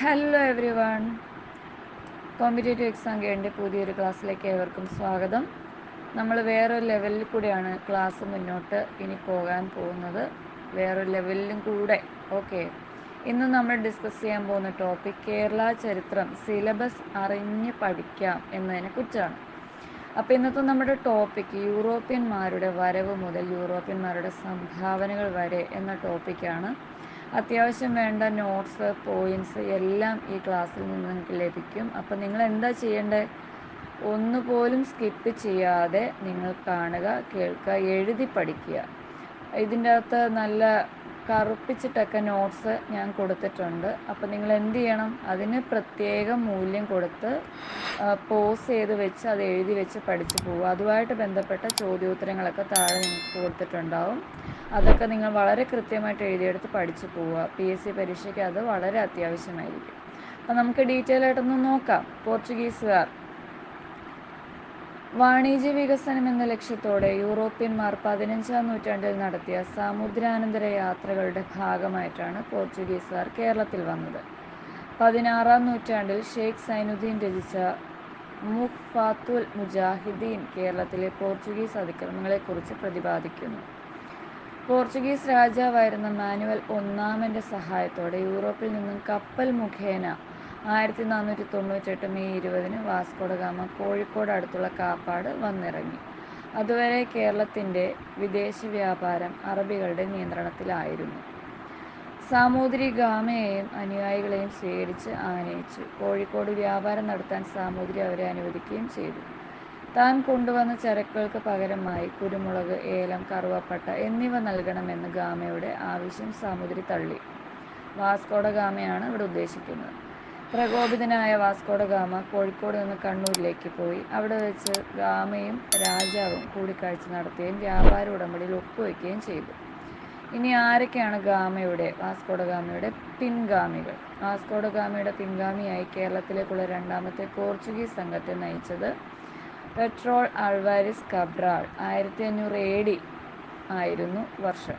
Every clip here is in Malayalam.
Hello everyone, competitive exam ഗൈഡിൻ്റെ പുതിയൊരു ക്ലാസ്സിലേക്ക് ഏവർക്കും സ്വാഗതം. നമ്മൾ വേറൊരു ലെവലിൽ കൂടെയാണ് ക്ലാസ് മുന്നോട്ട് ഇനി പോകാൻ പോകുന്നത്, വേറൊരു ലെവലിലും കൂടെ. ഓക്കെ, ഇന്ന് നമ്മൾ ഡിസ്കസ് ചെയ്യാൻ പോകുന്ന ടോപ്പിക് കേരള ചരിത്രം സിലബസ് അറിഞ്ഞ് പഠിക്കാം എന്നതിനെക്കുറിച്ചാണ്. അപ്പോൾ ഇന്നത്തെ നമ്മുടെ ടോപ്പിക് യൂറോപ്യന്മാരുടെ വരവ് മുതൽ യൂറോപ്യന്മാരുടെ സംഭാവനകൾ വരെ എന്ന ടോപ്പിക്കാണ്. അത്യാവശ്യം വേണ്ട നോട്ട്സ്, പോയിൻറ്റ്സ് എല്ലാം ഈ ക്ലാസ്സിൽ നിന്ന് നിങ്ങൾക്ക് ലഭിക്കും. അപ്പോൾ നിങ്ങൾ എന്താ ചെയ്യേണ്ടത്? ഒന്നുപോലും സ്കിപ്പ് ചെയ്യാതെ നിങ്ങൾ കാണുക, കേൾക്കുക, എഴുതി പഠിക്കുക. ഇതിൻ്റെ അകത്ത് നല്ല കറുപ്പിച്ചിട്ടൊക്കെ നോട്ട്സ് ഞാൻ കൊടുത്തിട്ടുണ്ട്. അപ്പോൾ നിങ്ങൾ എന്ത് ചെയ്യണം? അതിന് പ്രത്യേകം മൂല്യം കൊടുത്ത് പോസ് ചെയ്ത് വെച്ച് അത് എഴുതി വെച്ച് പഠിച്ചു പോവുക. അതുമായിട്ട് ബന്ധപ്പെട്ട ചോദ്യോത്തരങ്ങളൊക്കെ താഴെ നിങ്ങൾക്ക് കൊടുത്തിട്ടുണ്ടാവും. അതൊക്കെ നിങ്ങൾ വളരെ കൃത്യമായിട്ട് എഴുതിയെടുത്ത് പഠിച്ചു പോവുക. PSC പരീക്ഷയ്ക്ക് അത് വളരെ അത്യാവശ്യമായിരിക്കും. അപ്പം നമുക്ക് ഡീറ്റെയിൽ ആയിട്ടൊന്ന് നോക്കാം. പോർച്ചുഗീസുകാർ വാണിജ്യ വികസനം എന്ന ലക്ഷ്യത്തോടെ യൂറോപ്യന്മാർ 15-ാം നൂറ്റാണ്ടിൽ നടത്തിയ സമുദ്രാനന്തര യാത്രകളുടെ ഭാഗമായിട്ടാണ് പോർച്ചുഗീസുകാർ കേരളത്തിൽ വന്നത്. 16-ാം നൂറ്റാണ്ടിൽ ഷെയ്ഖ് സൈനുദ്ദീൻ രചിച്ച മുഖ്ഫാത്തുൽ മുജാഹിദീൻ കേരളത്തിലെ പോർച്ചുഗീസ് അതിക്രമങ്ങളെക്കുറിച്ച് പ്രതിപാദിക്കുന്നു. പോർച്ചുഗീസ് രാജാവായിരുന്ന മാനുവൽ ഒന്നാമൻ്റെ സഹായത്തോടെ യൂറോപ്പിൽ നിന്നും കപ്പൽ മുഖേന 1498 മെയ് 20 വാസ്കോഡഗാമ കോഴിക്കോട് അടുത്തുള്ള കാപ്പാട് വന്നിറങ്ങി. അതുവരെ കേരളത്തിൻ്റെ വിദേശ വ്യാപാരം അറബികളുടെ നിയന്ത്രണത്തിലായിരുന്നു. സാമൂതിരി ഗാമയെയും അനുയായികളെയും സ്വീകരിച്ച് ആനയിച്ചു. കോഴിക്കോട് വ്യാപാരം നടത്താൻ സാമൂതിരി അവരെ അനുവദിക്കുകയും ചെയ്തു. താൻ കൊണ്ടുവന്ന ചരക്കുകൾക്ക് പകരമായി കുരുമുളക്, ഏലം, കറുവപ്പട്ട എന്നിവ നൽകണമെന്ന് ഗാമയുടെ ആവശ്യം സാമൂതിരി തള്ളി. വാസ്കോഡഗാമയാണ് ഇവിടെ ഉദ്ദേശിക്കുന്നത്. പ്രകോപിതനായ വാസ്കോഡഗാമ കോഴിക്കോട് നിന്ന് കണ്ണൂരിലേക്ക് പോയി. അവിടെ വെച്ച് ഗാമയും രാജാവും കൂടിക്കാഴ്ച നടത്തുകയും വ്യാപാര ഉടമ്പടിയിൽ ഒപ്പുവെക്കുകയും ചെയ്തു. ഇനി ആരൊക്കെയാണ് വാസ്കോഡഗാമയുടെ പിൻഗാമികൾ? വാസ്കോഡഗാമയുടെ പിൻഗാമിയായി കേരളത്തിലേക്കുള്ള രണ്ടാമത്തെ പോർച്ചുഗീസ് സംഘത്തെ നയിച്ചത് പെട്രോൾ ആൽവാരിസ് കബ്രാൾ. 1500 AD ആയിരുന്നു വർഷം.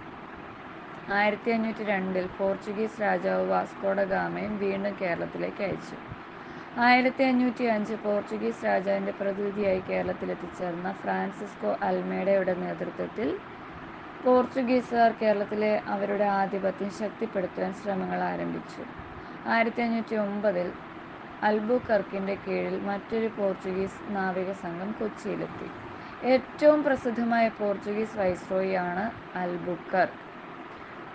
1502 പോർച്ചുഗീസ് രാജാവ് വാസ്കോഡഗാമയും വീണ്ടും കേരളത്തിലേക്ക് അയച്ചു. 1505 പോർച്ചുഗീസ് രാജാവിൻ്റെ പ്രതിനിധിയായി കേരളത്തിലെത്തിച്ചേർന്ന ഫ്രാൻസിസ്കോ അൽമേഡയുടെ നേതൃത്വത്തിൽ പോർച്ചുഗീസുകാർ കേരളത്തിലെ അവരുടെ ആധിപത്യം ശക്തിപ്പെടുത്തുവാൻ ശ്രമങ്ങൾ ആരംഭിച്ചു. 1509 അൽബുക്കർക്കിൻ്റെ കീഴിൽ മറ്റൊരു പോർച്ചുഗീസ് നാവിക സംഘം കൊച്ചിയിലെത്തി. ഏറ്റവും പ്രസിദ്ധമായ പോർച്ചുഗീസ് വൈസ്രോയിയാണ് അൽബുക്കർക്ക്.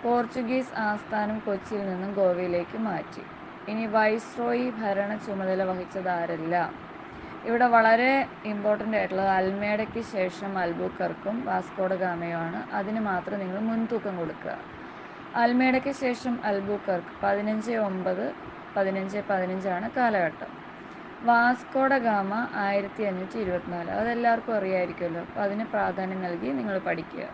പോർച്ചുഗീസ് ആസ്ഥാനം കൊച്ചിയിൽ നിന്നും ഗോവയിലേക്ക് മാറ്റി. ഇനി വൈസ്രോയി ഭരണ ചുമതല വഹിച്ചതാരെല്ലാം? ഇവിടെ വളരെ ഇമ്പോർട്ടൻ്റ് ആയിട്ടുള്ളത് അൽമേഡയ്ക്ക് ശേഷം അൽബുക്കർക്കും വാസ്കോഡഗാമയുമാണ്. അതിന് മാത്രം നിങ്ങൾ മുൻതൂക്കം കൊടുക്കുക. അൽമേഡയ്ക്ക് ശേഷം അൽബുക്കർക്ക് 1509 1515 കാലഘട്ടം. വാസ്കോഡഗാമ 1524. അതെല്ലാവർക്കും അറിയാമായിരിക്കുമല്ലോ. അപ്പോൾ അതിന് പ്രാധാന്യം നൽകി നിങ്ങൾ പഠിക്കുക.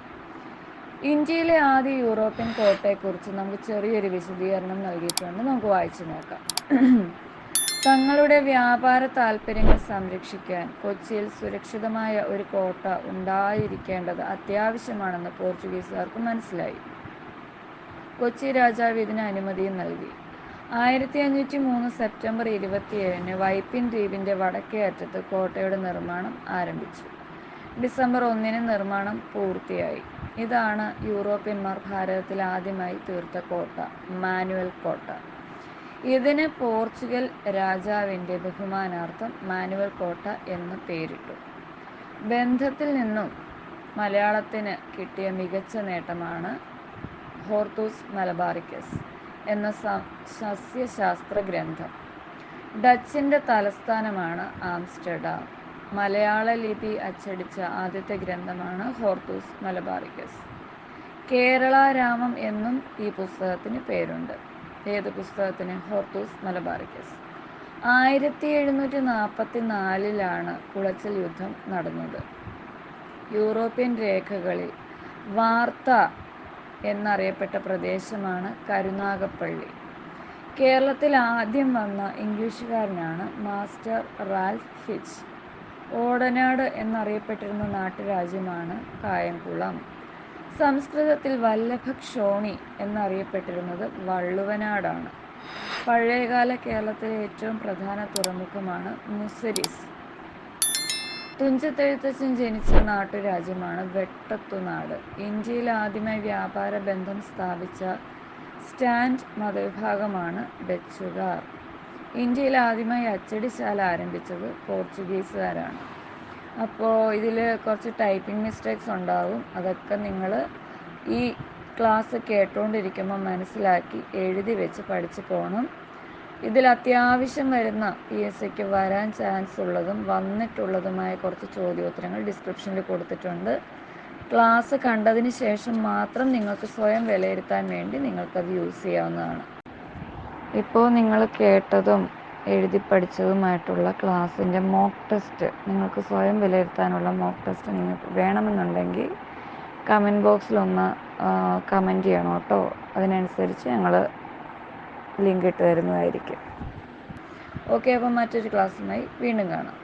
ഇന്ത്യയിലെ ആദ്യ യൂറോപ്യൻ കോട്ടയെക്കുറിച്ച് നമുക്ക് ചെറിയൊരു വിശദീകരണം നൽകിയിട്ടുണ്ട്. നമുക്ക് വായിച്ചു നോക്കാം. തങ്ങളുടെ വ്യാപാര താൽപ്പര്യങ്ങൾ സംരക്ഷിക്കാൻ കൊച്ചിയിൽ സുരക്ഷിതമായ ഒരു കോട്ട ഉണ്ടായിരിക്കേണ്ടത് അത്യാവശ്യമാണെന്ന് പോർച്ചുഗീസുകാർക്ക് മനസ്സിലായി. കൊച്ചി രാജാവ് ഇതിന് അനുമതിയും നൽകി. 1503 സെപ്റ്റംബർ 27 വൈപ്പിൻ ദ്വീപിൻ്റെ വടക്കേ അറ്റത്ത് കോട്ടയുടെ നിർമ്മാണം ആരംഭിച്ചു. ഡിസംബർ 1 നിർമ്മാണം പൂർത്തിയായി. ഇതാണ് യൂറോപ്യന്മാർ ഭാരതത്തിൽ ആദ്യമായി തീർത്ത കോട്ട, മാനുവൽ കോട്ട. ഇതിന് പോർച്ചുഗൽ രാജാവിൻ്റെ ബഹുമാനാർത്ഥം മാനുവൽ കോട്ട എന്ന് പേരിട്ടു. ബന്ധത്തിൽ നിന്നും മലയാളത്തിന് കിട്ടിയ മികച്ച നേട്ടമാണ് ഹോർത്തൂസ് മലബാറിക്കസ് എന്ന സസ്യശാസ്ത്ര ഗ്രന്ഥം. ഡച്ചിൻ്റെ തലസ്ഥാനമാണ് ആംസ്റ്റർഡാം. മലയാള ലിപി അച്ചടിച്ച ആദ്യത്തെ ഗ്രന്ഥമാണ് ഹോർത്തൂസ് മലബാറിക്കസ്. കേരളാരാമം എന്നും ഈ പുസ്തകത്തിന് പേരുണ്ട്. ഏത് പുസ്തകത്തിന്? Hortus Malabaricus. 1744 കുളച്ചൽ യുദ്ധം നടന്നത്. യൂറോപ്യൻ രേഖകളിൽ വാർത്ത എന്നറിയപ്പെട്ട പ്രദേശമാണ് കരുനാഗപ്പള്ളി. കേരളത്തിൽ ആദ്യം വന്ന ഇംഗ്ലീഷുകാരനാണ് മാസ്റ്റർ റാൽഫ് ഫിച്ച്. ഓടനാട് എന്നറിയപ്പെട്ടിരുന്ന നാട്ടുരാജ്യമാണ് കായംകുളം. സംസ്കൃതത്തിൽ വല്ലഭക്ഷോണി എന്നറിയപ്പെട്ടിരുന്നത് വള്ളുവനാടാണ്. പഴയകാല കേരളത്തിലെ ഏറ്റവും പ്രധാന തുറമുഖമാണ് മുസിരിസ്. തുഞ്ചത്തെഴുത്തച്ഛൻ ജനിച്ച നാട്ടുരാജ്യമാണ് വെട്ടത്തുനാട്. ഇന്ത്യയിൽ ആദ്യമായി വ്യാപാര ബന്ധം സ്ഥാപിച്ച സ്റ്റാൻഡ് മതവിഭാഗമാണ് ഡച്ചുകാർ. ഇന്ത്യയിൽ ആദ്യമായി അച്ചടിശാല ആരംഭിച്ചത് പോർച്ചുഗീസുകാരാണ്. അപ്പോൾ ഇതിൽ കുറച്ച് ടൈപ്പിംഗ് മിസ്റ്റേക്സ് ഉണ്ടാകും. അതൊക്കെ നിങ്ങൾ ഈ ക്ലാസ് കേട്ടുകൊണ്ടിരിക്കുമ്പോൾ മനസ്സിലാക്കി എഴുതി വെച്ച് പഠിച്ച് പോകണം. ഇതിൽ അത്യാവശ്യം വരുന്ന PSCക്ക് വരാൻ ചാൻസ് ഉള്ളതും വന്നിട്ടുള്ളതുമായ കുറച്ച് ചോദ്യോത്തരങ്ങൾ ഡിസ്ക്രിപ്ഷനിൽ കൊടുത്തിട്ടുണ്ട്. ക്ലാസ് കണ്ടതിന് ശേഷം മാത്രം നിങ്ങൾക്ക് സ്വയം വിലയിരുത്താൻ വേണ്ടി നിങ്ങൾക്കത് യൂസ് ചെയ്യാവുന്നതാണ്. ഇപ്പോൾ നിങ്ങൾ കേട്ടതും എഴുതി പഠിച്ചതുമായിട്ടുള്ള ക്ലാസ്സിൻ്റെ മോക്ക് ടെസ്റ്റ്, നിങ്ങൾക്ക് സ്വയം വിലയിരുത്താനുള്ള മോക്ക് ടെസ്റ്റ് നിങ്ങൾക്ക് വേണമെന്നുണ്ടെങ്കിൽ കമൻറ്റ് ബോക്സിലൊന്ന് കമൻറ്റ് ചെയ്യണം കേട്ടോ. അതിനനുസരിച്ച് ഞങ്ങൾ ലിങ്ക് ഇട്ട് തരുന്നതായിരിക്കും. ഓക്കെ, അപ്പം മറ്റൊരു ക്ലാസ്സുമായി വീണ്ടും കാണാം.